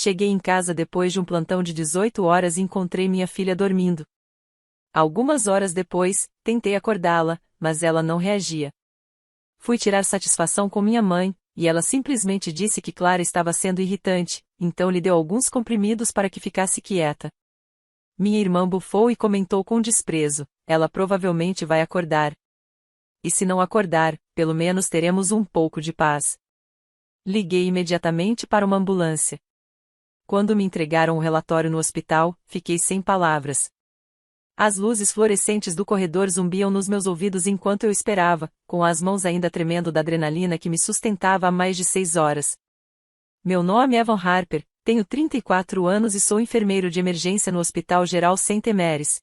Cheguei em casa depois de um plantão de 18 horas e encontrei minha filha dormindo. Algumas horas depois, tentei acordá-la, mas ela não reagia. Fui tirar satisfação com minha mãe, e ela simplesmente disse que Clara estava sendo irritante, então lhe deu alguns comprimidos para que ficasse quieta. Minha irmã bufou e comentou com desprezo: ela provavelmente vai acordar. E se não acordar, pelo menos teremos um pouco de paz. Liguei imediatamente para uma ambulância. Quando me entregaram o relatório no hospital, fiquei sem palavras. As luzes fluorescentes do corredor zumbiam nos meus ouvidos enquanto eu esperava, com as mãos ainda tremendo da adrenalina que me sustentava há mais de 6 horas. Meu nome é Evan Harper, tenho 34 anos e sou enfermeiro de emergência no Hospital Geral St. Mary's.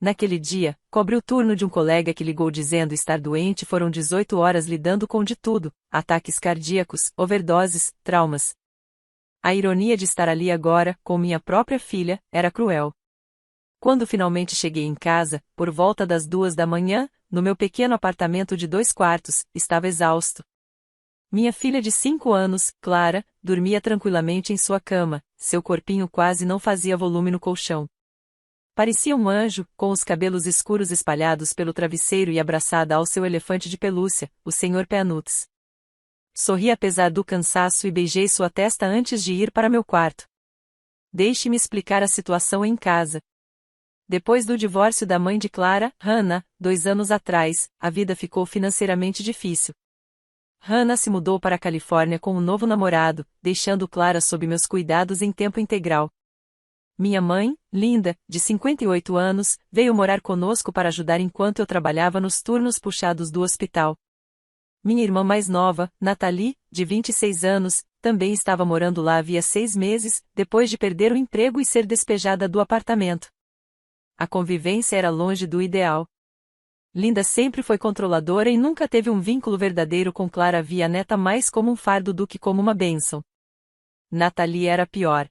Naquele dia, cobri o turno de um colega que ligou dizendo estar doente e foram 18 horas lidando com de tudo: ataques cardíacos, overdoses, traumas. A ironia de estar ali agora, com minha própria filha, era cruel. Quando finalmente cheguei em casa, por volta das 2 da manhã, no meu pequeno apartamento de 2 quartos, estava exausto. Minha filha de 5 anos, Clara, dormia tranquilamente em sua cama, seu corpinho quase não fazia volume no colchão. Parecia um anjo, com os cabelos escuros espalhados pelo travesseiro e abraçada ao seu elefante de pelúcia, o Sr. Peanuts. Sorri apesar do cansaço e beijei sua testa antes de ir para meu quarto. Deixe-me explicar a situação em casa. Depois do divórcio da mãe de Clara, Hannah, 2 anos atrás, a vida ficou financeiramente difícil. Hannah se mudou para a Califórnia com um novo namorado, deixando Clara sob meus cuidados em tempo integral. Minha mãe, Linda, de 58 anos, veio morar conosco para ajudar enquanto eu trabalhava nos turnos puxados do hospital. Minha irmã mais nova, Natalie, de 26 anos, também estava morando lá havia 6 meses, depois de perder o emprego e ser despejada do apartamento. A convivência era longe do ideal. Linda sempre foi controladora e nunca teve um vínculo verdadeiro com Clara, via a neta mais como um fardo do que como uma bênção. Natalie era pior.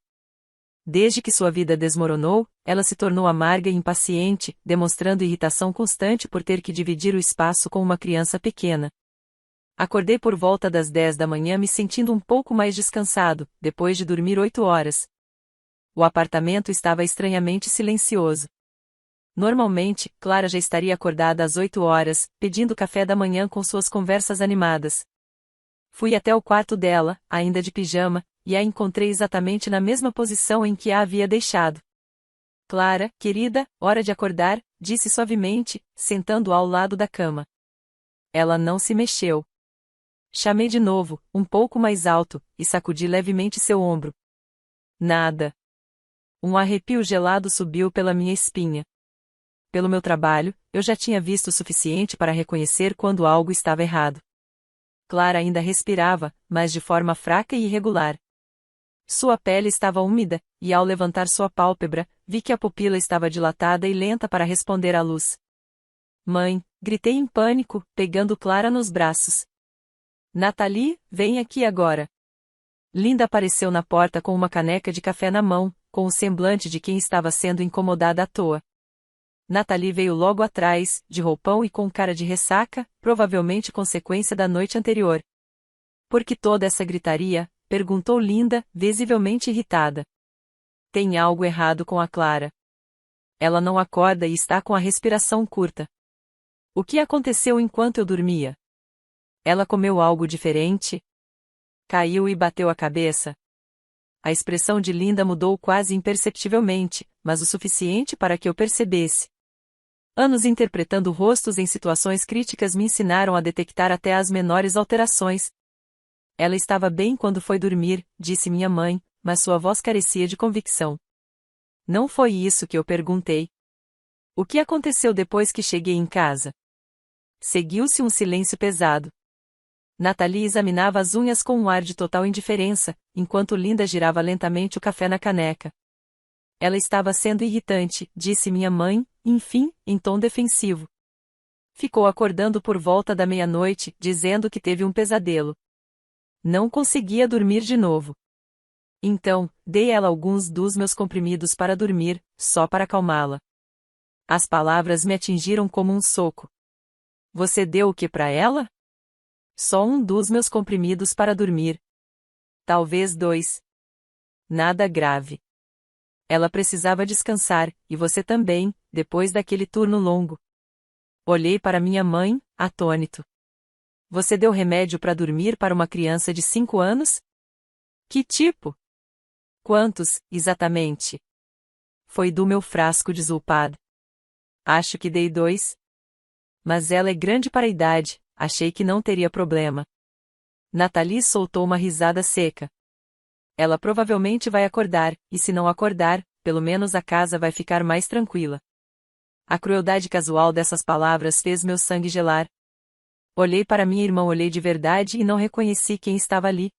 Desde que sua vida desmoronou, ela se tornou amarga e impaciente, demonstrando irritação constante por ter que dividir o espaço com uma criança pequena. Acordei por volta das 10 da manhã me sentindo um pouco mais descansado, depois de dormir 8 horas. O apartamento estava estranhamente silencioso. Normalmente, Clara já estaria acordada às 8 horas, pedindo café da manhã com suas conversas animadas. Fui até o quarto dela, ainda de pijama, e a encontrei exatamente na mesma posição em que a havia deixado. Clara, querida, hora de acordar, disse suavemente, sentando ao lado da cama. Ela não se mexeu. Chamei de novo, um pouco mais alto, e sacudi levemente seu ombro. Nada. Um arrepio gelado subiu pela minha espinha. Pelo meu trabalho, eu já tinha visto o suficiente para reconhecer quando algo estava errado. Clara ainda respirava, mas de forma fraca e irregular. Sua pele estava úmida, e ao levantar sua pálpebra, vi que a pupila estava dilatada e lenta para responder à luz. Mãe, gritei em pânico, pegando Clara nos braços. Natalie, vem aqui agora. Linda apareceu na porta com uma caneca de café na mão, com o semblante de quem estava sendo incomodada à toa. Natalie veio logo atrás, de roupão e com cara de ressaca, provavelmente consequência da noite anterior. Por que toda essa gritaria? Perguntou Linda, visivelmente irritada. Tem algo errado com a Clara. Ela não acorda e está com a respiração curta. O que aconteceu enquanto eu dormia? Ela comeu algo diferente? Caiu e bateu a cabeça? A expressão de Linda mudou quase imperceptivelmente, mas o suficiente para que eu percebesse. Anos interpretando rostos em situações críticas me ensinaram a detectar até as menores alterações. Ela estava bem quando foi dormir, disse minha mãe, mas sua voz carecia de convicção. Não foi isso que eu perguntei. O que aconteceu depois que cheguei em casa? Seguiu-se um silêncio pesado. Natalie examinava as unhas com um ar de total indiferença, enquanto Linda girava lentamente o café na caneca. Ela estava sendo irritante, disse minha mãe, enfim, em tom defensivo. Ficou acordando por volta da meia-noite, dizendo que teve um pesadelo. Não conseguia dormir de novo. Então, dei ela alguns dos meus comprimidos para dormir, só para acalmá-la. As palavras me atingiram como um soco. Você deu o que para ela? Só um dos meus comprimidos para dormir. Talvez 2. Nada grave. Ela precisava descansar, e você também, depois daquele turno longo. Olhei para minha mãe, atônito. Você deu remédio para dormir para uma criança de 5 anos? Que tipo? Quantos, exatamente? Foi do meu frasco de Zulpad. Acho que dei 2. Mas ela é grande para a idade, achei que não teria problema. Nathalie soltou uma risada seca. Ela provavelmente vai acordar, e se não acordar, pelo menos a casa vai ficar mais tranquila. A crueldade casual dessas palavras fez meu sangue gelar. Olhei para minha irmã, olhei de verdade e não reconheci quem estava ali.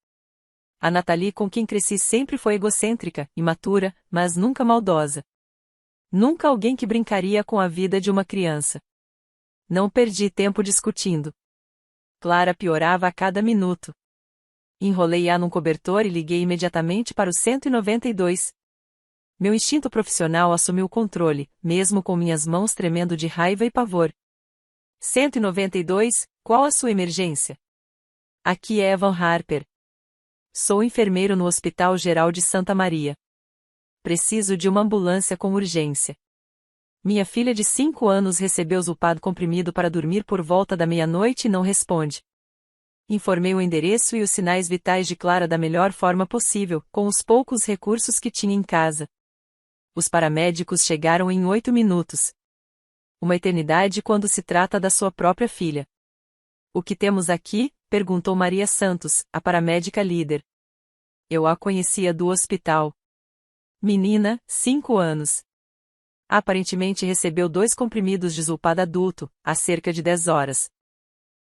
A Nathalie com quem cresci sempre foi egocêntrica, imatura, mas nunca maldosa. Nunca alguém que brincaria com a vida de uma criança. Não perdi tempo discutindo. Clara piorava a cada minuto. Enrolei-a num cobertor e liguei imediatamente para o 192. Meu instinto profissional assumiu o controle, mesmo com minhas mãos tremendo de raiva e pavor. 192, qual a sua emergência? Aqui é Evan Harper. Sou enfermeiro no Hospital Geral de Santa Maria. Preciso de uma ambulância com urgência. Minha filha de 5 anos recebeu Zulpad comprimido para dormir por volta da meia-noite e não responde. Informei o endereço e os sinais vitais de Clara da melhor forma possível, com os poucos recursos que tinha em casa. Os paramédicos chegaram em 8 minutos. Uma eternidade quando se trata da sua própria filha. O que temos aqui? Perguntou Maria Santos, a paramédica líder. Eu a conhecia do hospital. Menina, 5 anos. Aparentemente recebeu 2 comprimidos de Zulpad adulto, há cerca de 10 horas.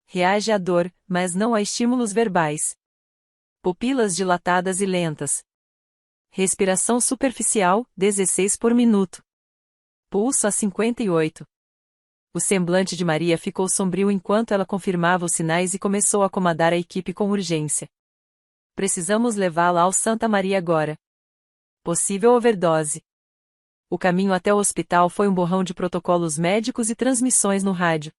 Reage à dor, mas não a estímulos verbais. Pupilas dilatadas e lentas. Respiração superficial, 16 por minuto. Pulso a 58. O semblante de Maria ficou sombrio enquanto ela confirmava os sinais e começou a acomodar a equipe com urgência. Precisamos levá-la ao Santa Maria agora. Possível overdose. O caminho até o hospital foi um borrão de protocolos médicos e transmissões no rádio.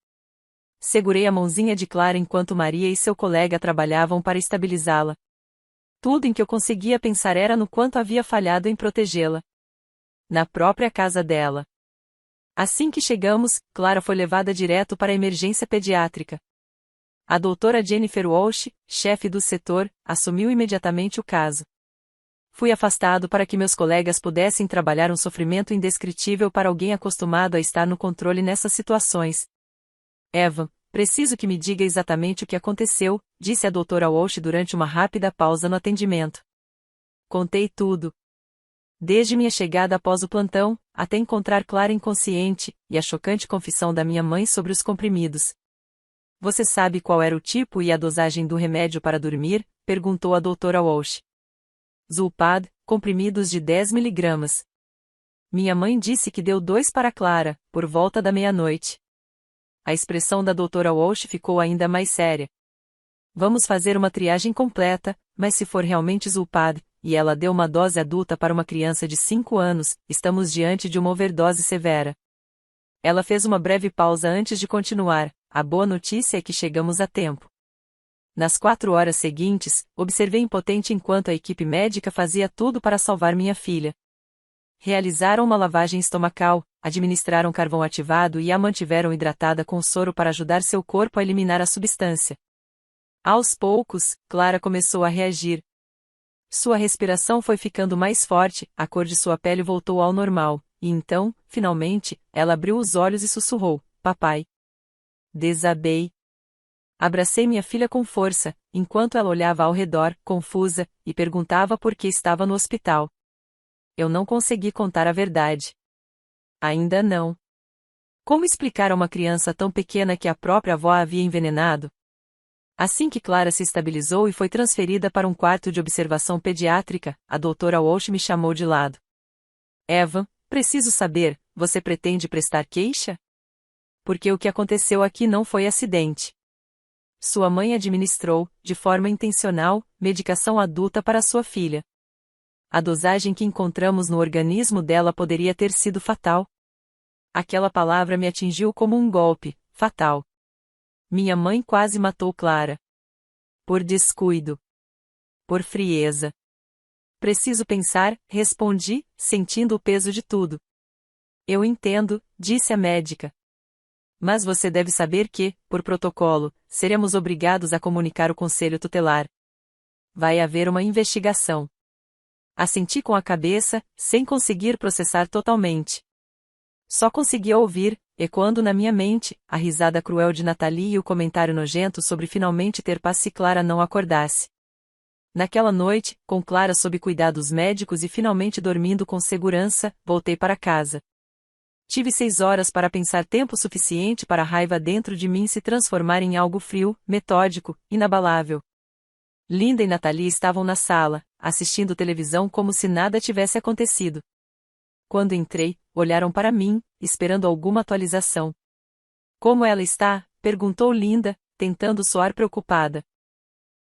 Segurei a mãozinha de Clara enquanto Maria e seu colega trabalhavam para estabilizá-la. Tudo em que eu conseguia pensar era no quanto havia falhado em protegê-la. Na própria casa dela. Assim que chegamos, Clara foi levada direto para a emergência pediátrica. A doutora Jennifer Walsh, chefe do setor, assumiu imediatamente o caso. Fui afastado para que meus colegas pudessem trabalhar um sofrimento indescritível para alguém acostumado a estar no controle nessas situações. Evan, preciso que me diga exatamente o que aconteceu, disse a doutora Walsh durante uma rápida pausa no atendimento. Contei tudo. Desde minha chegada após o plantão, até encontrar Clara inconsciente, e a chocante confissão da minha mãe sobre os comprimidos. Você sabe qual era o tipo e a dosagem do remédio para dormir? Perguntou a doutora Walsh. Zulpad, comprimidos de 10 miligramas. Minha mãe disse que deu 2 para Clara, por volta da meia-noite. A expressão da doutora Walsh ficou ainda mais séria. Vamos fazer uma triagem completa, mas se for realmente Zulpad, e ela deu uma dose adulta para uma criança de 5 anos, estamos diante de uma overdose severa. Ela fez uma breve pausa antes de continuar. A boa notícia é que chegamos a tempo. Nas 4 horas seguintes, observei impotente enquanto a equipe médica fazia tudo para salvar minha filha. Realizaram uma lavagem estomacal, administraram carvão ativado e a mantiveram hidratada com soro para ajudar seu corpo a eliminar a substância. Aos poucos, Clara começou a reagir. Sua respiração foi ficando mais forte, a cor de sua pele voltou ao normal, e então, finalmente, ela abriu os olhos e sussurrou: Papai. Desabei. Abracei minha filha com força, enquanto ela olhava ao redor, confusa, e perguntava por que estava no hospital. Eu não consegui contar a verdade. Ainda não. Como explicar a uma criança tão pequena que a própria avó a havia envenenado? Assim que Clara se estabilizou e foi transferida para um quarto de observação pediátrica, a doutora Walsh me chamou de lado. Evan, preciso saber, você pretende prestar queixa? Porque o que aconteceu aqui não foi acidente. Sua mãe administrou, de forma intencional, medicação adulta para sua filha. A dosagem que encontramos no organismo dela poderia ter sido fatal. Aquela palavra me atingiu como um golpe, fatal. Minha mãe quase matou Clara. Por descuido. Por frieza. Preciso pensar, respondi, sentindo o peso de tudo. Eu entendo, disse a médica. Mas você deve saber que, por protocolo, seremos obrigados a comunicar o conselho tutelar. Vai haver uma investigação. Assenti com a cabeça, sem conseguir processar totalmente. Só conseguia ouvir, ecoando na minha mente, a risada cruel de Nathalie e o comentário nojento sobre finalmente ter paz se Clara não acordasse. Naquela noite, com Clara sob cuidados médicos e finalmente dormindo com segurança, voltei para casa. Tive 6 horas para pensar, tempo suficiente para a raiva dentro de mim se transformar em algo frio, metódico, inabalável. Linda e Nathalie estavam na sala, assistindo televisão como se nada tivesse acontecido. Quando entrei, olharam para mim, esperando alguma atualização. Como ela está? Perguntou Linda, tentando soar preocupada.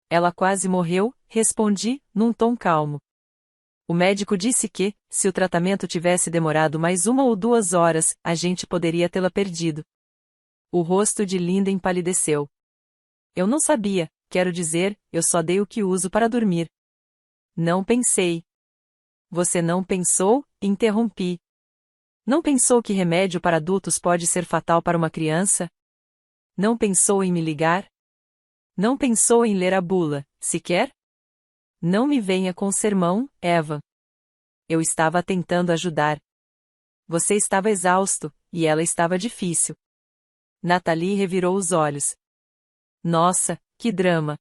Ela quase morreu, respondi, num tom calmo. O médico disse que, se o tratamento tivesse demorado mais 1 ou 2 horas, a gente poderia tê-la perdido. O rosto de Linda empalideceu. Eu não sabia, quero dizer, eu só dei o que uso para dormir. Não pensei. Você não pensou? Interrompi. Não pensou que remédio para adultos pode ser fatal para uma criança? Não pensou em me ligar? Não pensou em ler a bula, sequer? Não me venha com sermão, Eva. Eu estava tentando ajudar. Você estava exausto, e ela estava difícil. Nathalie revirou os olhos. Nossa, que drama.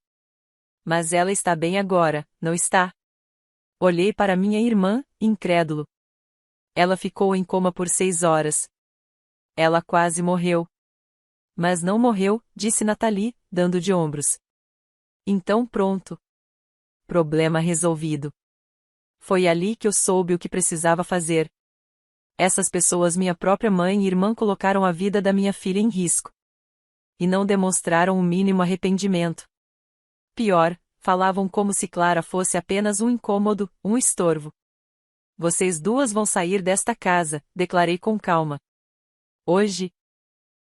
Mas ela está bem agora, não está? Olhei para minha irmã, incrédulo. Ela ficou em coma por 6 horas. Ela quase morreu. Mas não morreu, disse Nathalie, dando de ombros. Então pronto. Problema resolvido. Foi ali que eu soube o que precisava fazer. Essas pessoas, minha própria mãe e irmã, colocaram a vida da minha filha em risco. E não demonstraram o mínimo arrependimento. Pior, falavam como se Clara fosse apenas um incômodo, um estorvo. Vocês duas vão sair desta casa, declarei com calma. Hoje?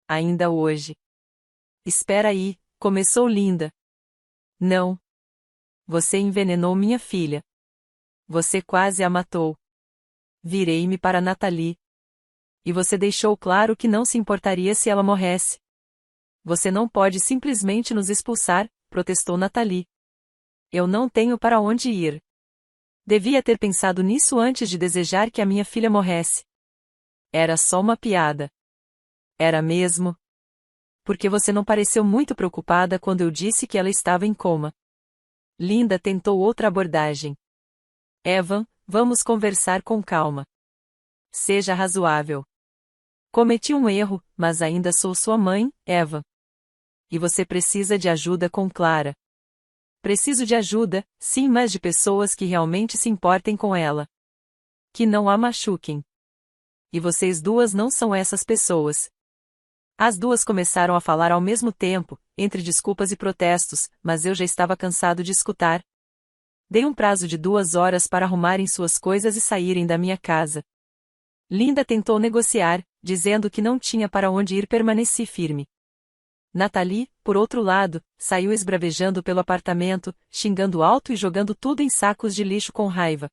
Ainda hoje. Espera aí, começou Linda. Não. Você envenenou minha filha. Você quase a matou. Virei-me para Nathalie. E você deixou claro que não se importaria se ela morresse. Você não pode simplesmente nos expulsar, protestou Nathalie. Eu não tenho para onde ir. Devia ter pensado nisso antes de desejar que a minha filha morresse. Era só uma piada. Era mesmo? Porque você não pareceu muito preocupada quando eu disse que ela estava em coma. Linda tentou outra abordagem. Evan, vamos conversar com calma. Seja razoável. Cometi um erro, mas ainda sou sua mãe, Evan. E você precisa de ajuda com Clara. Preciso de ajuda, sim, mas de pessoas que realmente se importem com ela. Que não a machuquem. E vocês duas não são essas pessoas. As duas começaram a falar ao mesmo tempo, entre desculpas e protestos, mas eu já estava cansado de escutar. Dei um prazo de 2 horas para arrumarem suas coisas e saírem da minha casa. Linda tentou negociar, dizendo que não tinha para onde ir, permaneci firme. Nathalie, por outro lado, saiu esbravejando pelo apartamento, xingando alto e jogando tudo em sacos de lixo com raiva.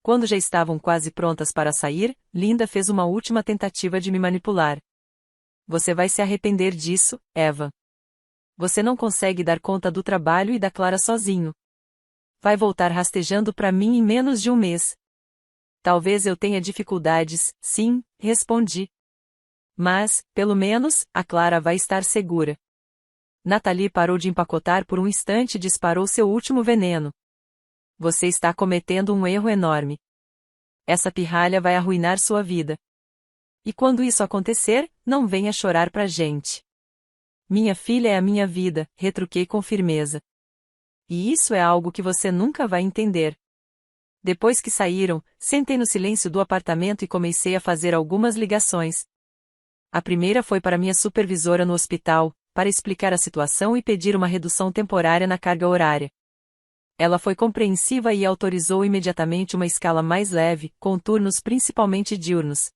Quando já estavam quase prontas para sair, Linda fez uma última tentativa de me manipular. Você vai se arrepender disso, Eva. Você não consegue dar conta do trabalho e da Clara sozinho. Vai voltar rastejando para mim em menos de 1 mês. Talvez eu tenha dificuldades, sim, respondi. Mas, pelo menos, a Clara vai estar segura. Nathalie parou de empacotar por um instante e disparou seu último veneno. Você está cometendo um erro enorme. Essa pirralha vai arruinar sua vida. E quando isso acontecer, não venha chorar pra gente. Minha filha é a minha vida, retruquei com firmeza. E isso é algo que você nunca vai entender. Depois que saíram, sentei no silêncio do apartamento e comecei a fazer algumas ligações. A primeira foi para minha supervisora no hospital, para explicar a situação e pedir uma redução temporária na carga horária. Ela foi compreensiva e autorizou imediatamente uma escala mais leve, com turnos principalmente diurnos.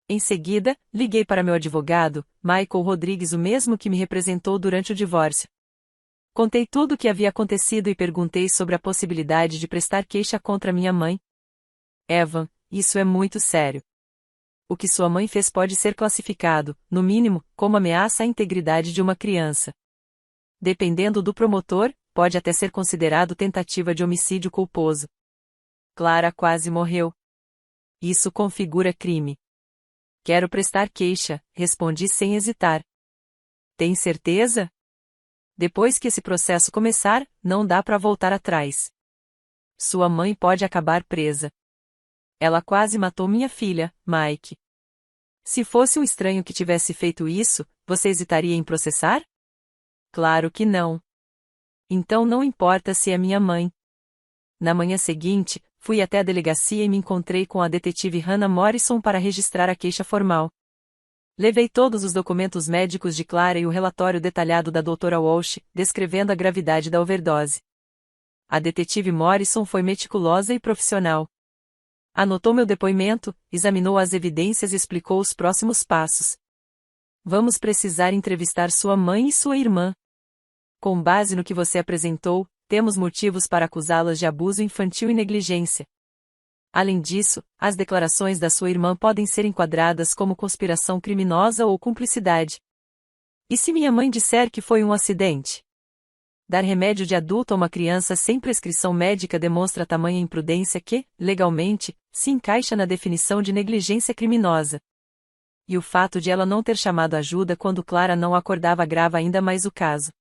Em seguida, liguei para meu advogado, Michael Rodrigues, o mesmo que me representou durante o divórcio. Contei tudo o que havia acontecido e perguntei sobre a possibilidade de prestar queixa contra minha mãe. Evan, isso é muito sério. O que sua mãe fez pode ser classificado, no mínimo, como ameaça à integridade de uma criança. Dependendo do promotor, pode até ser considerado tentativa de homicídio culposo. Clara quase morreu. Isso configura crime. Quero prestar queixa, respondi sem hesitar. Tem certeza? Depois que esse processo começar, não dá para voltar atrás. Sua mãe pode acabar presa. Ela quase matou minha filha, Mike. Se fosse um estranho que tivesse feito isso, você hesitaria em processar? Claro que não. Então não importa se é minha mãe. Na manhã seguinte, fui até a delegacia e me encontrei com a detetive Hannah Morrison para registrar a queixa formal. Levei todos os documentos médicos de Clara e o relatório detalhado da doutora Walsh, descrevendo a gravidade da overdose. A detetive Morrison foi meticulosa e profissional. Anotou meu depoimento, examinou as evidências e explicou os próximos passos. Vamos precisar entrevistar sua mãe e sua irmã. Com base no que você apresentou, temos motivos para acusá-las de abuso infantil e negligência. Além disso, as declarações da sua irmã podem ser enquadradas como conspiração criminosa ou cumplicidade. E se minha mãe disser que foi um acidente? Dar remédio de adulto a uma criança sem prescrição médica demonstra tamanha imprudência que, legalmente, se encaixa na definição de negligência criminosa. E o fato de ela não ter chamado ajuda quando Clara não acordava agrava ainda mais o caso.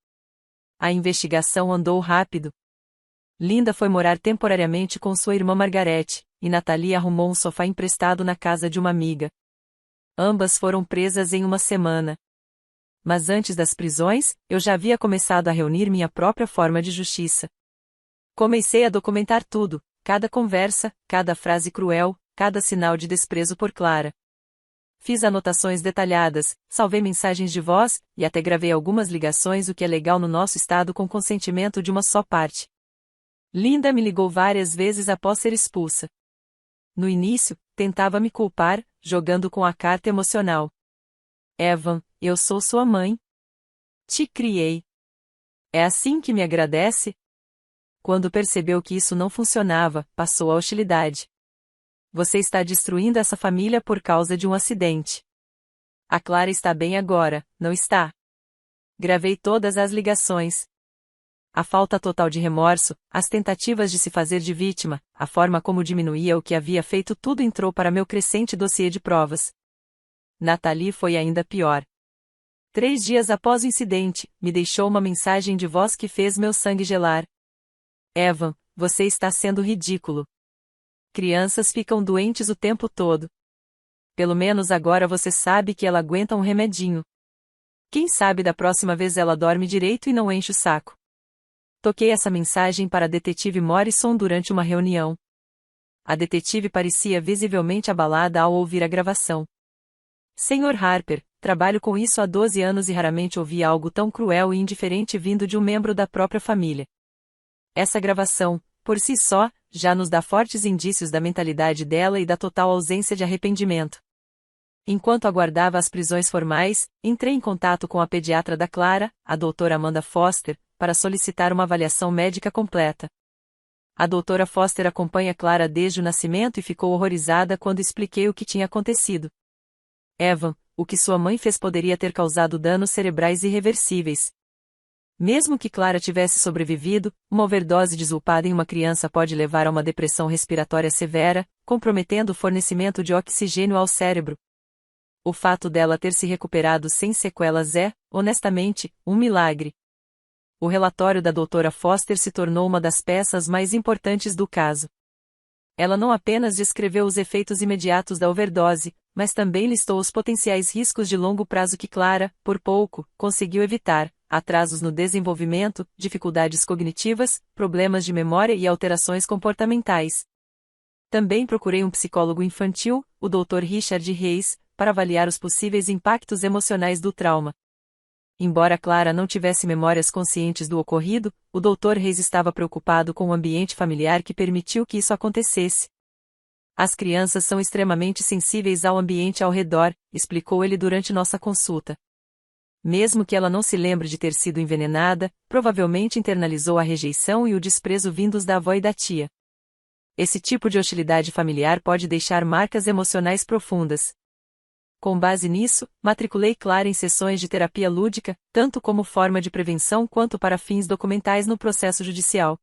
A investigação andou rápido. Linda foi morar temporariamente com sua irmã Margarete, e Natalie arrumou um sofá emprestado na casa de uma amiga. Ambas foram presas em uma semana. Mas antes das prisões, eu já havia começado a reunir minha própria forma de justiça. Comecei a documentar tudo, cada conversa, cada frase cruel, cada sinal de desprezo por Clara. Fiz anotações detalhadas, salvei mensagens de voz, e até gravei algumas ligações, o que é legal no nosso estado com consentimento de uma só parte. Linda me ligou várias vezes após ser expulsa. No início, tentava me culpar, jogando com a carta emocional. Evan, eu sou sua mãe. Te criei. É assim que me agradece? Quando percebeu que isso não funcionava, passou a hostilidade. Você está destruindo essa família por causa de um acidente. A Clara está bem agora, não está? Gravei todas as ligações. A falta total de remorso, as tentativas de se fazer de vítima, a forma como diminuía o que havia feito, tudo entrou para meu crescente dossiê de provas. Natalie foi ainda pior. 3 dias após o incidente, me deixou uma mensagem de voz que fez meu sangue gelar. Evan, você está sendo ridículo. Crianças ficam doentes o tempo todo. Pelo menos agora você sabe que ela aguenta um remedinho. Quem sabe da próxima vez ela dorme direito e não enche o saco. Toquei essa mensagem para a detetive Morrison durante uma reunião. A detetive parecia visivelmente abalada ao ouvir a gravação. Sr. Harper, trabalho com isso há 12 anos e raramente ouvi algo tão cruel e indiferente vindo de um membro da própria família. Essa gravação, por si só, já nos dá fortes indícios da mentalidade dela e da total ausência de arrependimento. Enquanto aguardava as prisões formais, entrei em contato com a pediatra da Clara, a doutora Amanda Foster, para solicitar uma avaliação médica completa. A doutora Foster acompanha Clara desde o nascimento e ficou horrorizada quando expliquei o que tinha acontecido. Evan, o que sua mãe fez poderia ter causado danos cerebrais irreversíveis. Mesmo que Clara tivesse sobrevivido, uma overdose desulpada em uma criança pode levar a uma depressão respiratória severa, comprometendo o fornecimento de oxigênio ao cérebro. O fato dela ter se recuperado sem sequelas é, honestamente, um milagre. O relatório da doutora Foster se tornou uma das peças mais importantes do caso. Ela não apenas descreveu os efeitos imediatos da overdose, mas também listou os potenciais riscos de longo prazo que Clara, por pouco, conseguiu evitar: atrasos no desenvolvimento, dificuldades cognitivas, problemas de memória e alterações comportamentais. Também procurei um psicólogo infantil, o Dr. Richard Reis, para avaliar os possíveis impactos emocionais do trauma. Embora Clara não tivesse memórias conscientes do ocorrido, o Dr. Reis estava preocupado com o ambiente familiar que permitiu que isso acontecesse. As crianças são extremamente sensíveis ao ambiente ao redor, explicou ele durante nossa consulta. Mesmo que ela não se lembre de ter sido envenenada, provavelmente internalizou a rejeição e o desprezo vindos da avó e da tia. Esse tipo de hostilidade familiar pode deixar marcas emocionais profundas. Com base nisso, matriculei Clara em sessões de terapia lúdica, tanto como forma de prevenção quanto para fins documentais no processo judicial.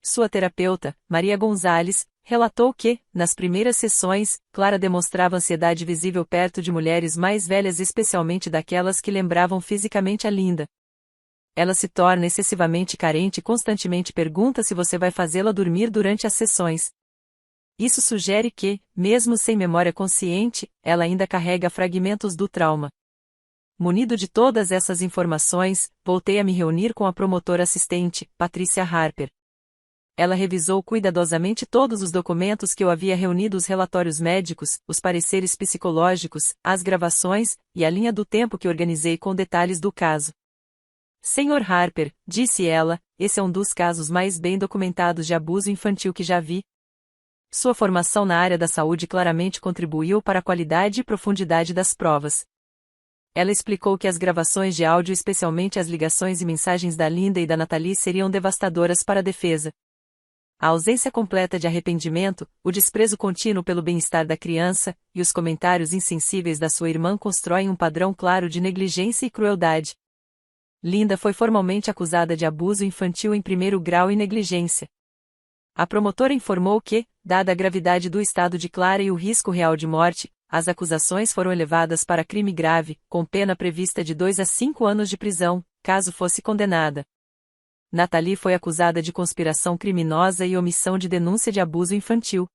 Sua terapeuta, Maria Gonzalez, relatou que, nas primeiras sessões, Clara demonstrava ansiedade visível perto de mulheres mais velhas, especialmente daquelas que lembravam fisicamente a Linda. Ela se torna excessivamente carente e constantemente pergunta se você vai fazê-la dormir durante as sessões. Isso sugere que, mesmo sem memória consciente, ela ainda carrega fragmentos do trauma. Munido de todas essas informações, voltei a me reunir com a promotora assistente, Patrícia Harper. Ela revisou cuidadosamente todos os documentos que eu havia reunido, os relatórios médicos, os pareceres psicológicos, as gravações, e a linha do tempo que organizei com detalhes do caso. Senhor Harper, disse ela, esse é um dos casos mais bem documentados de abuso infantil que já vi. Sua formação na área da saúde claramente contribuiu para a qualidade e profundidade das provas. Ela explicou que as gravações de áudio, especialmente as ligações e mensagens da Linda e da Natalie, seriam devastadoras para a defesa. A ausência completa de arrependimento, o desprezo contínuo pelo bem-estar da criança, e os comentários insensíveis da sua irmã constroem um padrão claro de negligência e crueldade. Linda foi formalmente acusada de abuso infantil em primeiro grau e negligência. A promotora informou que, dada a gravidade do estado de Clara e o risco real de morte, as acusações foram elevadas para crime grave, com pena prevista de 2 a 5 anos de prisão, caso fosse condenada. Natalie foi acusada de conspiração criminosa e omissão de denúncia de abuso infantil.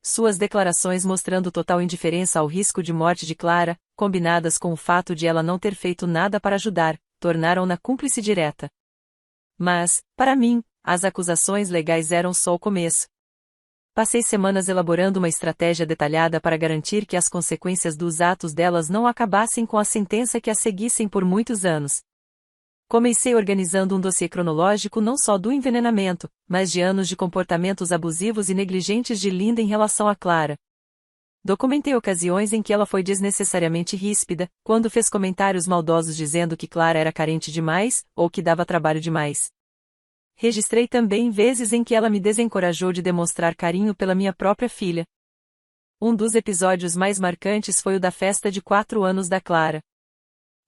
Suas declarações mostrando total indiferença ao risco de morte de Clara, combinadas com o fato de ela não ter feito nada para ajudar, tornaram-na cúmplice direta. Mas, para mim, as acusações legais eram só o começo. Passei semanas elaborando uma estratégia detalhada para garantir que as consequências dos atos delas não acabassem com a sentença que as seguissem por muitos anos. Comecei organizando um dossiê cronológico não só do envenenamento, mas de anos de comportamentos abusivos e negligentes de Linda em relação a Clara. Documentei ocasiões em que ela foi desnecessariamente ríspida, quando fez comentários maldosos dizendo que Clara era carente demais, ou que dava trabalho demais. Registrei também vezes em que ela me desencorajou de demonstrar carinho pela minha própria filha. Um dos episódios mais marcantes foi o da festa de 4 anos da Clara.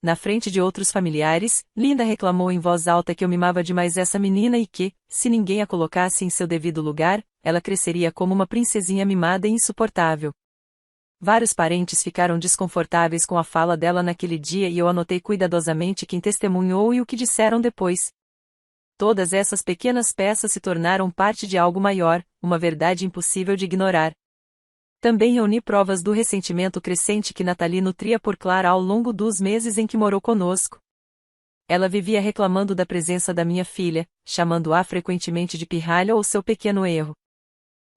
Na frente de outros familiares, Linda reclamou em voz alta que eu mimava demais essa menina e que, se ninguém a colocasse em seu devido lugar, ela cresceria como uma princesinha mimada e insuportável. Vários parentes ficaram desconfortáveis com a fala dela naquele dia e eu anotei cuidadosamente quem testemunhou e o que disseram depois. Todas essas pequenas peças se tornaram parte de algo maior, uma verdade impossível de ignorar. Também reuni provas do ressentimento crescente que Natalie nutria por Clara ao longo dos meses em que morou conosco. Ela vivia reclamando da presença da minha filha, chamando-a frequentemente de pirralha ou seu pequeno erro.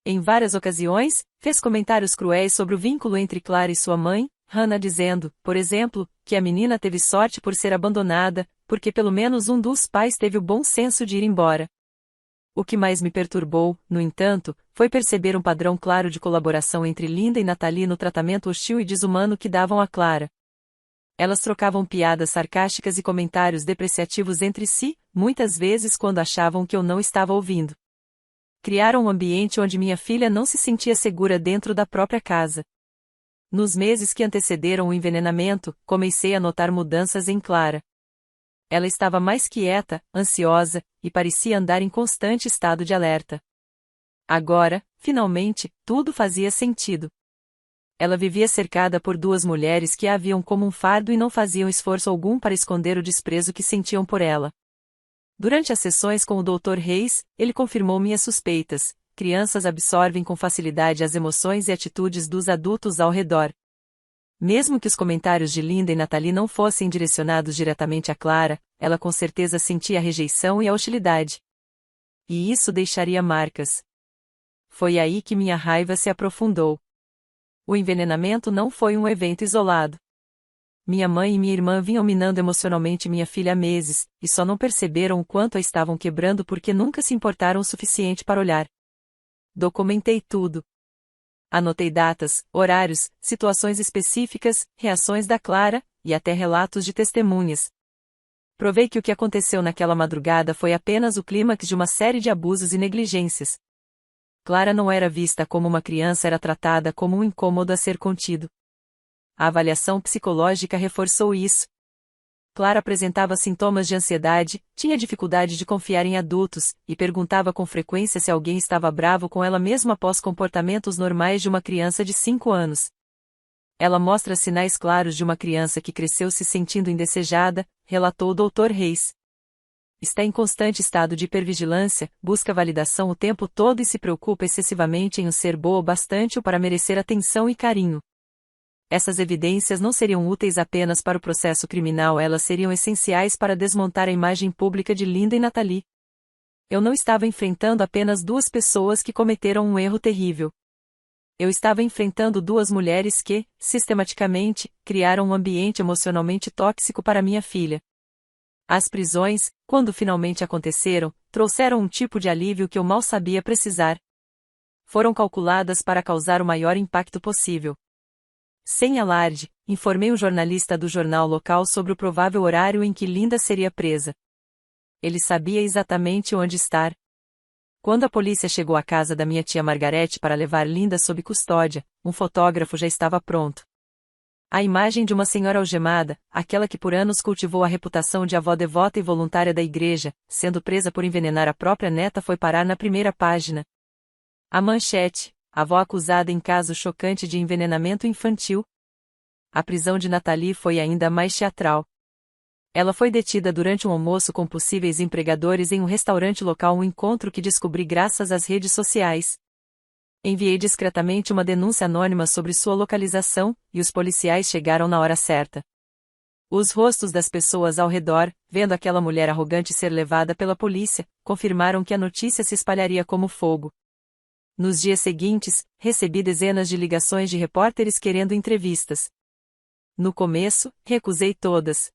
Em várias ocasiões, fez comentários cruéis sobre o vínculo entre Clara e sua mãe, Hannah, dizendo, por exemplo, que a menina teve sorte por ser abandonada, porque pelo menos um dos pais teve o bom senso de ir embora. O que mais me perturbou, no entanto, foi perceber um padrão claro de colaboração entre Linda e Natalie no tratamento hostil e desumano que davam a Clara. Elas trocavam piadas sarcásticas e comentários depreciativos entre si, muitas vezes quando achavam que eu não estava ouvindo. Criaram um ambiente onde minha filha não se sentia segura dentro da própria casa. Nos meses que antecederam o envenenamento, comecei a notar mudanças em Clara. Ela estava mais quieta, ansiosa, e parecia andar em constante estado de alerta. Agora, finalmente, tudo fazia sentido. Ela vivia cercada por 2 mulheres que a viam como um fardo e não faziam esforço algum para esconder o desprezo que sentiam por ela. Durante as sessões com o Dr. Reis, ele confirmou minhas suspeitas: crianças absorvem com facilidade as emoções e atitudes dos adultos ao redor. Mesmo que os comentários de Linda e Natalie não fossem direcionados diretamente a Clara, ela com certeza sentia a rejeição e a hostilidade. E isso deixaria marcas. Foi aí que minha raiva se aprofundou. O envenenamento não foi um evento isolado. Minha mãe e minha irmã vinham minando emocionalmente minha filha há meses, e só não perceberam o quanto a estavam quebrando porque nunca se importaram o suficiente para olhar. Documentei tudo. Anotei datas, horários, situações específicas, reações da Clara, e até relatos de testemunhas. Provei que o que aconteceu naquela madrugada foi apenas o clímax de uma série de abusos e negligências. Clara não era vista como uma criança, era tratada como um incômodo a ser contido. A avaliação psicológica reforçou isso. Clara apresentava sintomas de ansiedade, tinha dificuldade de confiar em adultos, e perguntava com frequência se alguém estava bravo com ela mesmo após comportamentos normais de uma criança de 5 anos. Ela mostra sinais claros de uma criança que cresceu se sentindo indesejada, relatou o Dr. Reis. Está em constante estado de hipervigilância, busca validação o tempo todo e se preocupa excessivamente em ser boa o bastante para merecer atenção e carinho. Essas evidências não seriam úteis apenas para o processo criminal, elas seriam essenciais para desmontar a imagem pública de Linda e Nathalie. Eu não estava enfrentando apenas duas pessoas que cometeram um erro terrível. Eu estava enfrentando duas mulheres que, sistematicamente, criaram um ambiente emocionalmente tóxico para minha filha. As prisões, quando finalmente aconteceram, trouxeram um tipo de alívio que eu mal sabia precisar. Foram calculadas para causar o maior impacto possível. Sem alarde, informei um jornalista do jornal local sobre o provável horário em que Linda seria presa. Ele sabia exatamente onde estar. Quando a polícia chegou à casa da minha tia Margarete para levar Linda sob custódia, um fotógrafo já estava pronto. A imagem de uma senhora algemada, aquela que por anos cultivou a reputação de avó devota e voluntária da igreja, sendo presa por envenenar a própria neta, foi parar na primeira página. A manchete: avó acusada em caso chocante de envenenamento infantil. A prisão de Nathalie foi ainda mais teatral. Ela foi detida durante um almoço com possíveis empregadores em um restaurante local, um encontro que descobri graças às redes sociais. Enviei discretamente uma denúncia anônima sobre sua localização, e os policiais chegaram na hora certa. Os rostos das pessoas ao redor, vendo aquela mulher arrogante ser levada pela polícia, confirmaram que a notícia se espalharia como fogo. Nos dias seguintes, recebi dezenas de ligações de repórteres querendo entrevistas. No começo, recusei todas.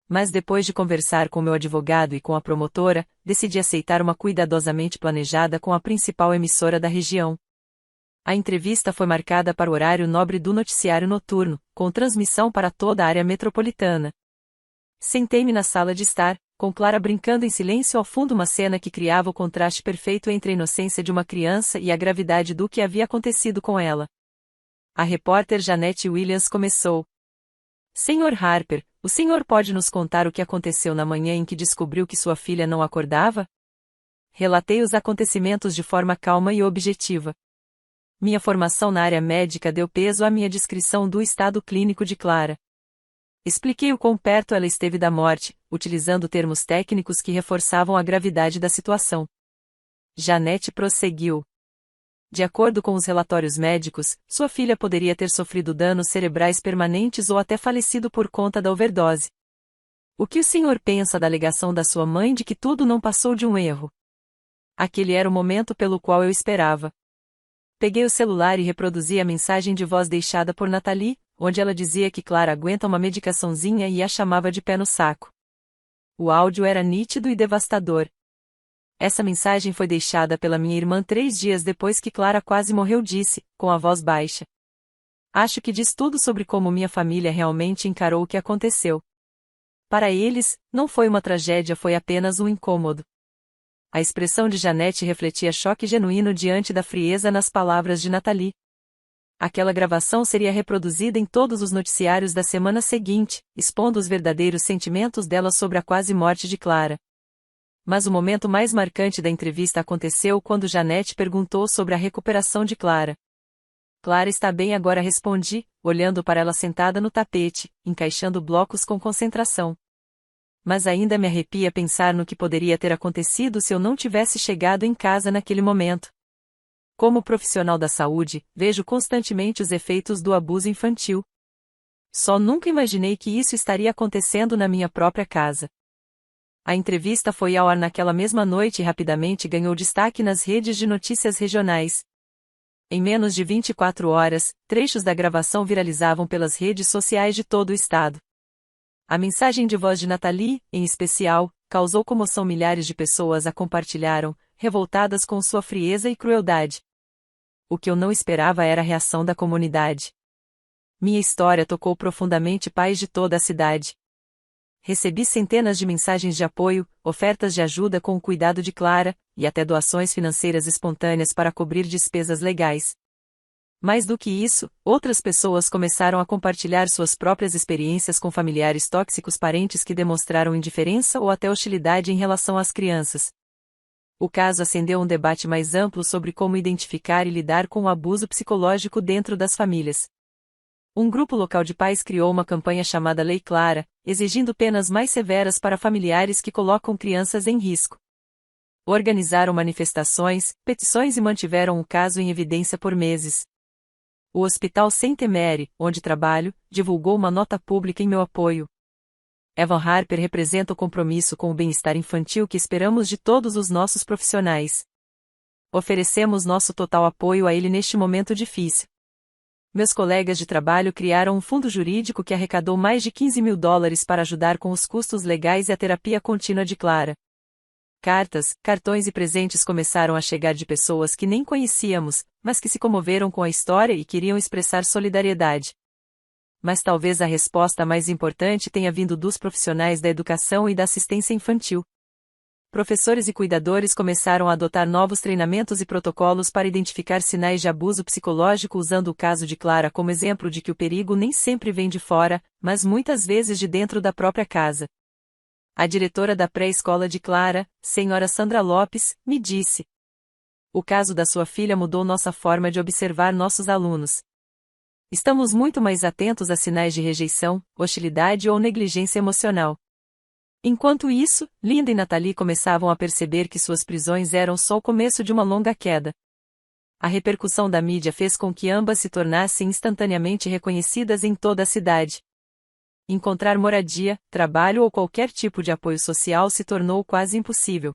Mas depois de conversar com meu advogado e com a promotora, decidi aceitar uma cuidadosamente planejada com a principal emissora da região. A entrevista foi marcada para o horário nobre do noticiário noturno, com transmissão para toda a área metropolitana. Sentei-me na sala de estar, com Clara brincando em silêncio ao fundo, uma cena que criava o contraste perfeito entre a inocência de uma criança e a gravidade do que havia acontecido com ela. A repórter Janete Williams começou. Sr. Harper, o senhor pode nos contar o que aconteceu na manhã em que descobriu que sua filha não acordava? Relatei os acontecimentos de forma calma e objetiva. Minha formação na área médica deu peso à minha descrição do estado clínico de Clara. Expliquei o quão perto ela esteve da morte, utilizando termos técnicos que reforçavam a gravidade da situação. Janete prosseguiu. De acordo com os relatórios médicos, sua filha poderia ter sofrido danos cerebrais permanentes ou até falecido por conta da overdose. O que o senhor pensa da alegação da sua mãe de que tudo não passou de um erro? Aquele era o momento pelo qual eu esperava. Peguei o celular e reproduzi a mensagem de voz deixada por Nathalie, onde ela dizia que Clara aguenta uma medicaçãozinha e a chamava de pé no saco. O áudio era nítido e devastador. Essa mensagem foi deixada pela minha irmã 3 dias depois que Clara quase morreu, disse, com a voz baixa. Acho que diz tudo sobre como minha família realmente encarou o que aconteceu. Para eles, não foi uma tragédia, foi apenas um incômodo. A expressão de Janete refletia choque genuíno diante da frieza nas palavras de Nathalie. Aquela gravação seria reproduzida em todos os noticiários da semana seguinte, expondo os verdadeiros sentimentos dela sobre a quase morte de Clara. Mas o momento mais marcante da entrevista aconteceu quando Janete perguntou sobre a recuperação de Clara. Clara está bem agora, respondi, olhando para ela sentada no tapete, encaixando blocos com concentração. Mas ainda me arrepia pensar no que poderia ter acontecido se eu não tivesse chegado em casa naquele momento. Como profissional da saúde, vejo constantemente os efeitos do abuso infantil. Só nunca imaginei que isso estaria acontecendo na minha própria casa. A entrevista foi ao ar naquela mesma noite e rapidamente ganhou destaque nas redes de notícias regionais. Em menos de 24 horas, trechos da gravação viralizavam pelas redes sociais de todo o estado. A mensagem de voz de Nathalie, em especial, causou comoção. Milhares de pessoas a compartilharam, revoltadas com sua frieza e crueldade. O que eu não esperava era a reação da comunidade. Minha história tocou profundamente pais de toda a cidade. Recebi centenas de mensagens de apoio, ofertas de ajuda com o cuidado de Clara, e até doações financeiras espontâneas para cobrir despesas legais. Mais do que isso, outras pessoas começaram a compartilhar suas próprias experiências com familiares tóxicos, parentes que demonstraram indiferença ou até hostilidade em relação às crianças. O caso acendeu um debate mais amplo sobre como identificar e lidar com o abuso psicológico dentro das famílias. Um grupo local de pais criou uma campanha chamada Lei Clara, exigindo penas mais severas para familiares que colocam crianças em risco. Organizaram manifestações, petições e mantiveram o caso em evidência por meses. O Hospital Saint Mary, onde trabalho, divulgou uma nota pública em meu apoio. Evan Harper representa o compromisso com o bem-estar infantil que esperamos de todos os nossos profissionais. Oferecemos nosso total apoio a ele neste momento difícil. Meus colegas de trabalho criaram um fundo jurídico que arrecadou mais de $15.000 para ajudar com os custos legais e a terapia contínua de Clara. Cartas, cartões e presentes começaram a chegar de pessoas que nem conhecíamos, mas que se comoveram com a história e queriam expressar solidariedade. Mas talvez a resposta mais importante tenha vindo dos profissionais da educação e da assistência infantil. Professores e cuidadores começaram a adotar novos treinamentos e protocolos para identificar sinais de abuso psicológico, usando o caso de Clara como exemplo de que o perigo nem sempre vem de fora, mas muitas vezes de dentro da própria casa. A diretora da pré-escola de Clara, Sra. Sandra Lopes, me disse: "O caso da sua filha mudou nossa forma de observar nossos alunos. Estamos muito mais atentos a sinais de rejeição, hostilidade ou negligência emocional." Enquanto isso, Linda e Nathalie começavam a perceber que suas prisões eram só o começo de uma longa queda. A repercussão da mídia fez com que ambas se tornassem instantaneamente reconhecidas em toda a cidade. Encontrar moradia, trabalho ou qualquer tipo de apoio social se tornou quase impossível.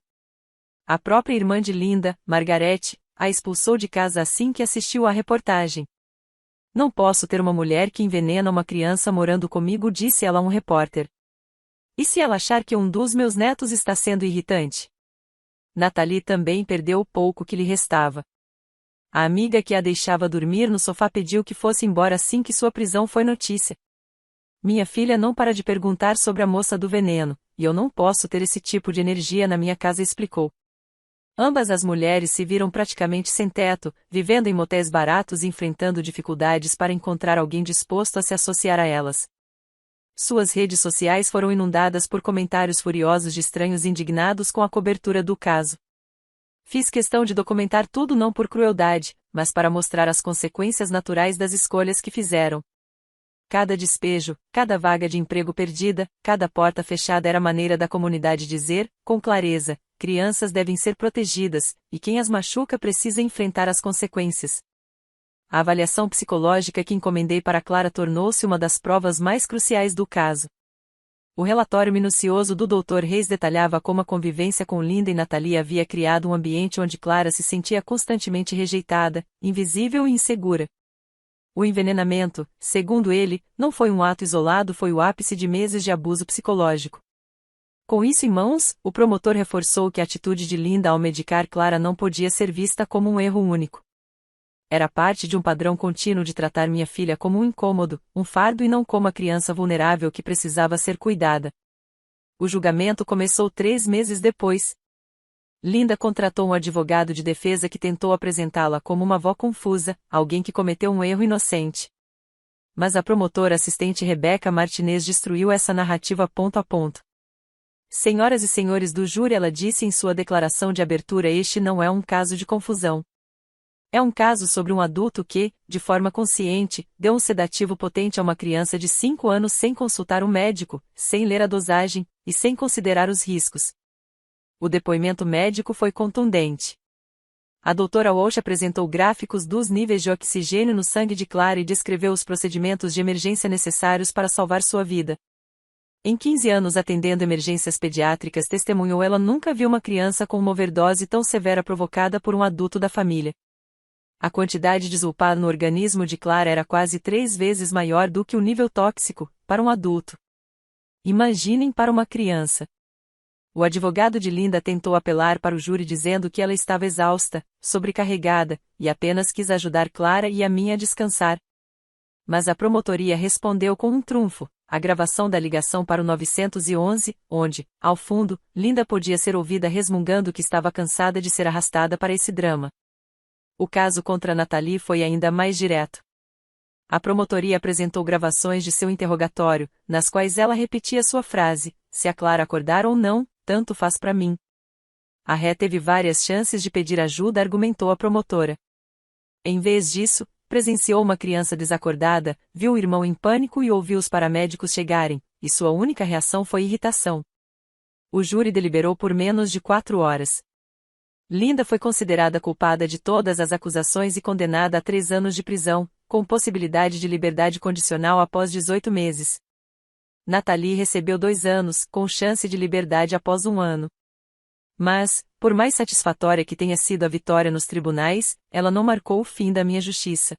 A própria irmã de Linda, Margarete, a expulsou de casa assim que assistiu à reportagem. "Não posso ter uma mulher que envenena uma criança morando comigo", disse ela a um repórter. "E se ela achar que um dos meus netos está sendo irritante?" Nathalie também perdeu o pouco que lhe restava. A amiga que a deixava dormir no sofá pediu que fosse embora assim que sua prisão foi notícia. "Minha filha não para de perguntar sobre a moça do veneno, e eu não posso ter esse tipo de energia na minha casa", explicou. Ambas as mulheres se viram praticamente sem teto, vivendo em motéis baratos e enfrentando dificuldades para encontrar alguém disposto a se associar a elas. Suas redes sociais foram inundadas por comentários furiosos de estranhos indignados com a cobertura do caso. Fiz questão de documentar tudo, não por crueldade, mas para mostrar as consequências naturais das escolhas que fizeram. Cada despejo, cada vaga de emprego perdida, cada porta fechada era maneira da comunidade dizer, com clareza: crianças devem ser protegidas, e quem as machuca precisa enfrentar as consequências. A avaliação psicológica que encomendei para Clara tornou-se uma das provas mais cruciais do caso. O relatório minucioso do Dr. Reis detalhava como a convivência com Linda e Nathalie havia criado um ambiente onde Clara se sentia constantemente rejeitada, invisível e insegura. O envenenamento, segundo ele, não foi um ato isolado, foi o ápice de meses de abuso psicológico. Com isso em mãos, o promotor reforçou que a atitude de Linda ao medicar Clara não podia ser vista como um erro único. Era parte de um padrão contínuo de tratar minha filha como um incômodo, um fardo e não como a criança vulnerável que precisava ser cuidada. O julgamento começou 3 meses depois. Linda contratou um advogado de defesa que tentou apresentá-la como uma avó confusa, alguém que cometeu um erro inocente. Mas a promotora assistente Rebeca Martinez destruiu essa narrativa ponto a ponto. "Senhoras e senhores do júri", ela disse em sua declaração de abertura, "este não é um caso de confusão. É um caso sobre um adulto que, de forma consciente, deu um sedativo potente a uma criança de 5 anos sem consultar um médico, sem ler a dosagem, e sem considerar os riscos." O depoimento médico foi contundente. A doutora Walsh apresentou gráficos dos níveis de oxigênio no sangue de Clara e descreveu os procedimentos de emergência necessários para salvar sua vida. Em 15 anos atendendo emergências pediátricas, testemunhou, ela nunca viu uma criança com uma overdose tão severa provocada por um adulto da família. A quantidade de Zolpar no organismo de Clara era quase 3 vezes maior do que o nível tóxico, para um adulto. Imaginem para uma criança. O advogado de Linda tentou apelar para o júri dizendo que ela estava exausta, sobrecarregada, e apenas quis ajudar Clara e a mim a descansar. Mas a promotoria respondeu com um trunfo, a gravação da ligação para o 911, onde, ao fundo, Linda podia ser ouvida resmungando que estava cansada de ser arrastada para esse drama. O caso contra Nathalie foi ainda mais direto. A promotoria apresentou gravações de seu interrogatório, nas quais ela repetia sua frase: se a Clara acordar ou não, tanto faz para mim. A ré teve várias chances de pedir ajuda, argumentou a promotora. Em vez disso, presenciou uma criança desacordada, viu o irmão em pânico e ouviu os paramédicos chegarem, e sua única reação foi irritação. O júri deliberou por menos de 4 horas. Linda foi considerada culpada de todas as acusações e condenada a 3 anos de prisão, com possibilidade de liberdade condicional após 18 meses. Nathalie recebeu 2 anos, com chance de liberdade após 1 ano. Mas, por mais satisfatória que tenha sido a vitória nos tribunais, ela não marcou o fim da minha justiça.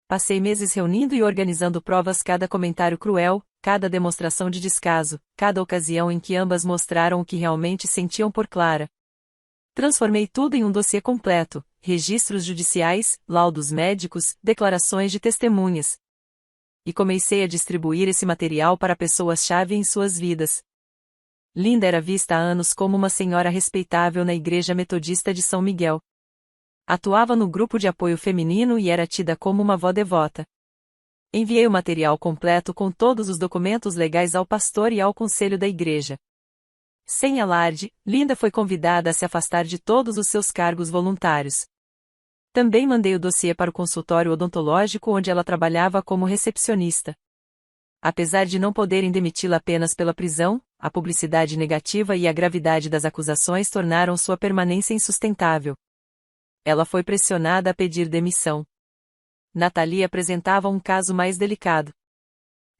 Passei meses reunindo e organizando provas, cada comentário cruel, cada demonstração de descaso, cada ocasião em que ambas mostraram o que realmente sentiam por Clara. Transformei tudo em um dossiê completo, registros judiciais, laudos médicos, declarações de testemunhas. E comecei a distribuir esse material para pessoas-chave em suas vidas. Linda era vista há anos como uma senhora respeitável na Igreja Metodista de São Miguel. Atuava no grupo de apoio feminino e era tida como uma avó devota. Enviei o material completo com todos os documentos legais ao pastor e ao conselho da igreja. Sem alarde, Linda foi convidada a se afastar de todos os seus cargos voluntários. Também mandei o dossiê para o consultório odontológico onde ela trabalhava como recepcionista. Apesar de não poderem demiti-la apenas pela prisão, a publicidade negativa e a gravidade das acusações tornaram sua permanência insustentável. Ela foi pressionada a pedir demissão. Nathalie apresentava um caso mais delicado.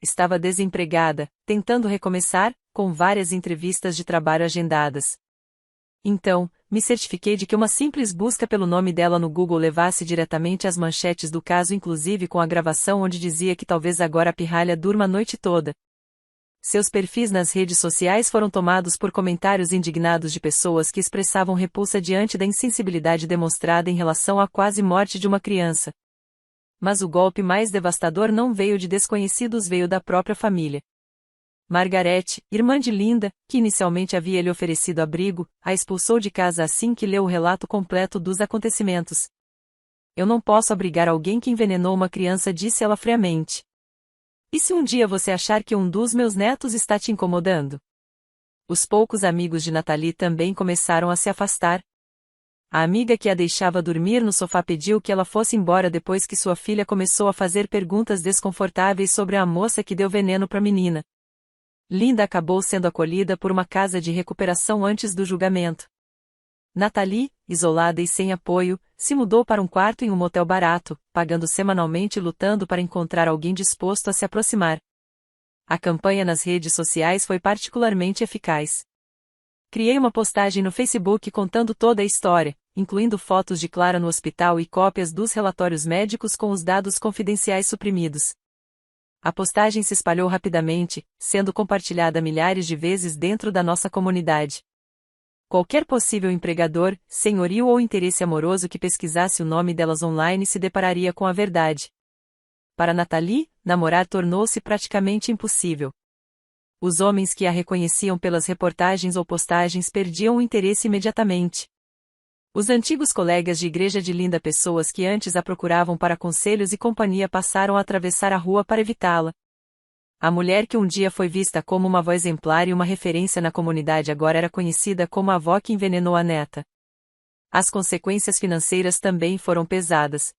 Estava desempregada, tentando recomeçar, com várias entrevistas de trabalho agendadas. Então, me certifiquei de que uma simples busca pelo nome dela no Google levasse diretamente às manchetes do caso, inclusive com a gravação onde dizia que talvez agora a pirralha durma a noite toda. Seus perfis nas redes sociais foram tomados por comentários indignados de pessoas que expressavam repulsa diante da insensibilidade demonstrada em relação à quase morte de uma criança. Mas o golpe mais devastador não veio de desconhecidos, veio da própria família. Margarete, irmã de Linda, que inicialmente havia lhe oferecido abrigo, a expulsou de casa assim que leu o relato completo dos acontecimentos. Eu não posso abrigar alguém que envenenou uma criança, disse ela friamente. E se um dia você achar que um dos meus netos está te incomodando? Os poucos amigos de Nathalie também começaram a se afastar. A amiga que a deixava dormir no sofá pediu que ela fosse embora depois que sua filha começou a fazer perguntas desconfortáveis sobre a moça que deu veneno para a menina. Linda acabou sendo acolhida por uma casa de recuperação antes do julgamento. Nathalie, isolada e sem apoio, se mudou para um quarto em um motel barato, pagando semanalmente e lutando para encontrar alguém disposto a se aproximar. A campanha nas redes sociais foi particularmente eficaz. Criei uma postagem no Facebook contando toda a história, incluindo fotos de Clara no hospital e cópias dos relatórios médicos com os dados confidenciais suprimidos. A postagem se espalhou rapidamente, sendo compartilhada milhares de vezes dentro da nossa comunidade. Qualquer possível empregador, senhorio ou interesse amoroso que pesquisasse o nome delas online se depararia com a verdade. Para Nathalie, namorar tornou-se praticamente impossível. Os homens que a reconheciam pelas reportagens ou postagens perdiam o interesse imediatamente. Os antigos colegas de igreja de Linda, pessoas que antes a procuravam para conselhos e companhia, passaram a atravessar a rua para evitá-la. A mulher que um dia foi vista como uma avó exemplar e uma referência na comunidade agora era conhecida como a avó que envenenou a neta. As consequências financeiras também foram pesadas.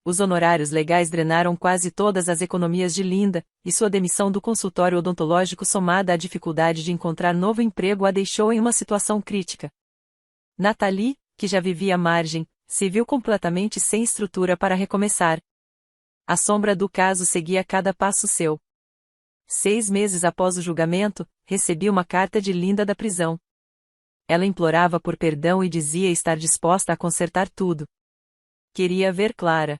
Os honorários legais drenaram quase todas as economias de Linda, e sua demissão do consultório odontológico, somada à dificuldade de encontrar novo emprego, a deixou em uma situação crítica. Nathalie, que já vivia à margem, se viu completamente sem estrutura para recomeçar. A sombra do caso seguia cada passo seu. 6 meses após o julgamento, recebi uma carta de Linda da prisão. Ela implorava por perdão e dizia estar disposta a consertar tudo. Queria ver Clara.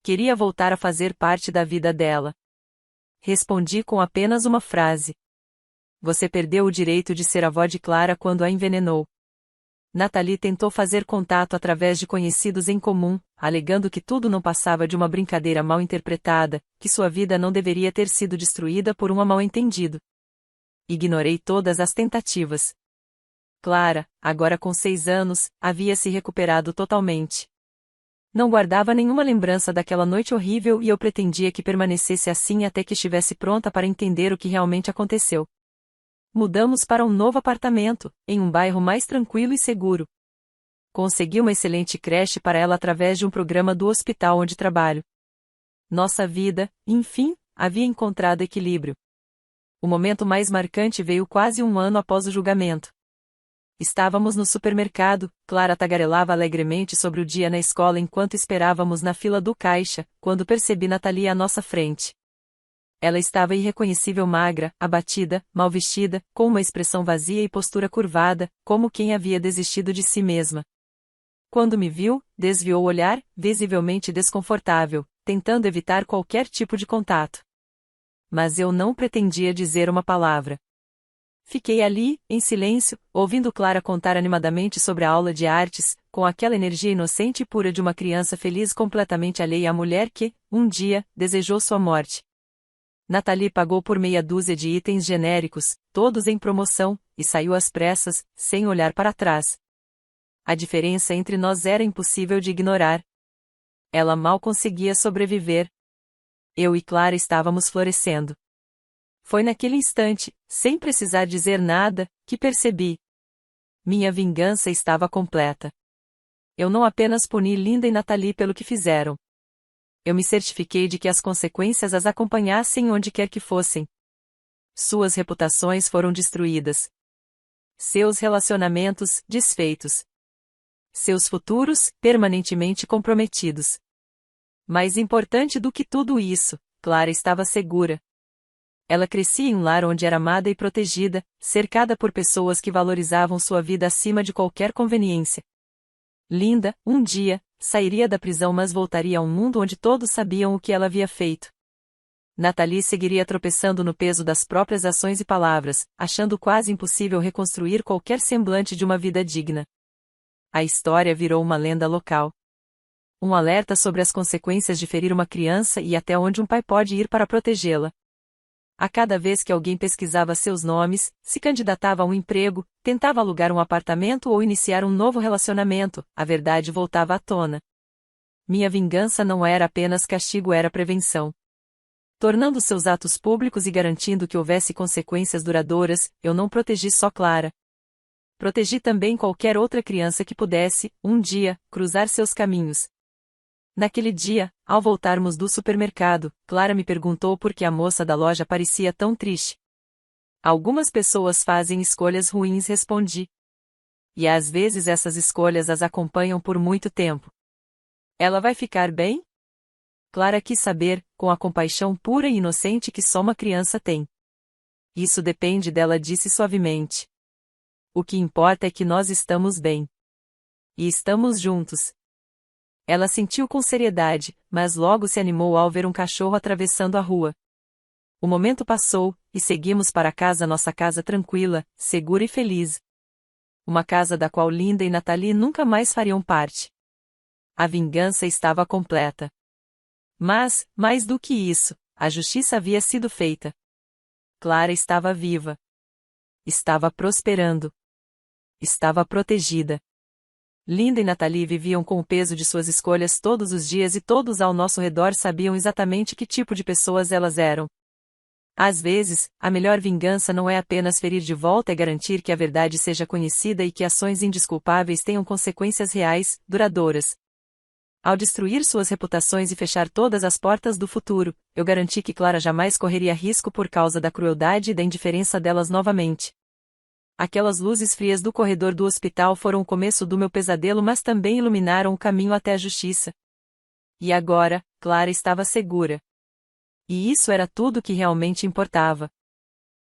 Queria voltar a fazer parte da vida dela. Respondi com apenas uma frase. Você perdeu o direito de ser avó de Clara quando a envenenou. Nathalie tentou fazer contato através de conhecidos em comum, alegando que tudo não passava de uma brincadeira mal interpretada, que sua vida não deveria ter sido destruída por um mal-entendido. Ignorei todas as tentativas. Clara, agora com 6 anos, havia se recuperado totalmente. Não guardava nenhuma lembrança daquela noite horrível e eu pretendia que permanecesse assim até que estivesse pronta para entender o que realmente aconteceu. Mudamos para um novo apartamento, em um bairro mais tranquilo e seguro. Consegui uma excelente creche para ela através de um programa do hospital onde trabalho. Nossa vida, enfim, havia encontrado equilíbrio. O momento mais marcante veio quase um ano após o julgamento. Estávamos no supermercado, Clara tagarelava alegremente sobre o dia na escola enquanto esperávamos na fila do caixa, quando percebi Nathalie à nossa frente. Ela estava irreconhecível magra, abatida, mal vestida, com uma expressão vazia e postura curvada, como quem havia desistido de si mesma. Quando me viu, desviou o olhar, visivelmente desconfortável, tentando evitar qualquer tipo de contato. Mas eu não pretendia dizer uma palavra. Fiquei ali, em silêncio, ouvindo Clara contar animadamente sobre a aula de artes, com aquela energia inocente e pura de uma criança feliz completamente alheia à mulher que, um dia, desejou sua morte. Nathalie pagou por meia dúzia de itens genéricos, todos em promoção, e saiu às pressas, sem olhar para trás. A diferença entre nós era impossível de ignorar. Ela mal conseguia sobreviver. Eu e Clara estávamos florescendo. Foi naquele instante, sem precisar dizer nada, que percebi. Minha vingança estava completa. Eu não apenas puni Linda e Nathalie pelo que fizeram. Eu me certifiquei de que as consequências as acompanhassem onde quer que fossem. Suas reputações foram destruídas. Seus relacionamentos, desfeitos. Seus futuros, permanentemente comprometidos. Mais importante do que tudo isso, Clara estava segura. Ela crescia em um lar onde era amada e protegida, cercada por pessoas que valorizavam sua vida acima de qualquer conveniência. Linda, um dia, sairia da prisão mas voltaria a um mundo onde todos sabiam o que ela havia feito. Nathalie seguiria tropeçando no peso das próprias ações e palavras, achando quase impossível reconstruir qualquer semblante de uma vida digna. A história virou uma lenda local. Um alerta sobre as consequências de ferir uma criança e até onde um pai pode ir para protegê-la. A cada vez que alguém pesquisava seus nomes, se candidatava a um emprego, tentava alugar um apartamento ou iniciar um novo relacionamento, a verdade voltava à tona. Minha vingança não era apenas castigo, era prevenção. Tornando seus atos públicos e garantindo que houvesse consequências duradouras, eu não protegi só Clara. Protegi também qualquer outra criança que pudesse, um dia, cruzar seus caminhos. Naquele dia, ao voltarmos do supermercado, Clara me perguntou por que a moça da loja parecia tão triste. Algumas pessoas fazem escolhas ruins, respondi. E às vezes essas escolhas as acompanham por muito tempo. Ela vai ficar bem? Clara quis saber, com a compaixão pura e inocente que só uma criança tem. Isso depende dela, disse suavemente. O que importa é que nós estamos bem. E estamos juntos. Ela sentiu com seriedade, mas logo se animou ao ver um cachorro atravessando a rua. O momento passou, e seguimos para casa, nossa casa tranquila, segura e feliz. Uma casa da qual Linda e Nathalie nunca mais fariam parte. A vingança estava completa. Mas, mais do que isso, a justiça havia sido feita. Clara estava viva. Estava prosperando. Estava protegida. Linda e Nathalie viviam com o peso de suas escolhas todos os dias e todos ao nosso redor sabiam exatamente que tipo de pessoas elas eram. Às vezes, a melhor vingança não é apenas ferir de volta, é garantir que a verdade seja conhecida e que ações indesculpáveis tenham consequências reais, duradouras. Ao destruir suas reputações e fechar todas as portas do futuro, eu garanti que Clara jamais correria risco por causa da crueldade e da indiferença delas novamente. Aquelas luzes frias do corredor do hospital foram o começo do meu pesadelo, mas também iluminaram o caminho até a justiça. E agora, Clara estava segura. E isso era tudo que realmente importava.